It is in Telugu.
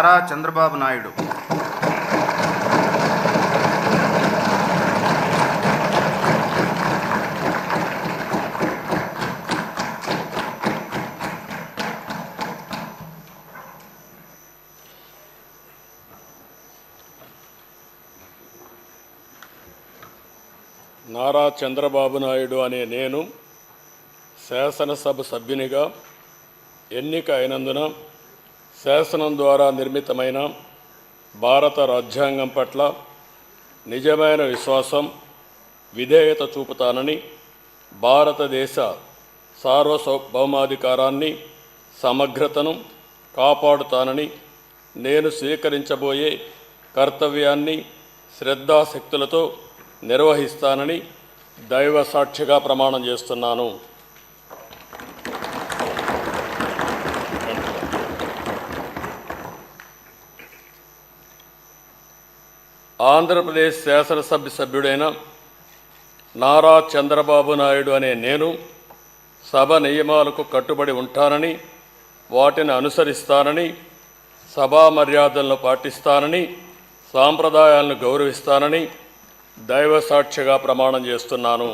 నారా చంద్రబాబు నాయుడు. నారా చంద్రబాబు నాయుడు అనే నేను శాసనసభ సభ్యునిగా ఎన్నిక అయినందున శాసనం ద్వారా నిర్మితమైన భారత రాజ్యాంగం పట్ల నిజమైన విశ్వాసం, విధేయత చూపుతానని, భారతదేశ సార్వభౌమాధికారాన్ని, సమగ్రతను కాపాడుతానని, నేను స్వీకరించబోయే కర్తవ్యాన్ని శ్రద్ధాశక్తులతో నిర్వహిస్తానని దైవ సాక్షిగా ప్రమాణం చేస్తున్నాను. ఆంధ్రప్రదేశ్ శాసనసభ సభ్యుడైన నారా చంద్రబాబు నాయుడు అనే నేను సభ నియమాలకు కట్టుబడి ఉంటానని, వాటిని అనుసరిస్తానని, సభా మర్యాదలను పాటిస్తానని, సాంప్రదాయాలను గౌరవిస్తానని దైవ సాక్షిగా ప్రమాణం చేస్తున్నాను.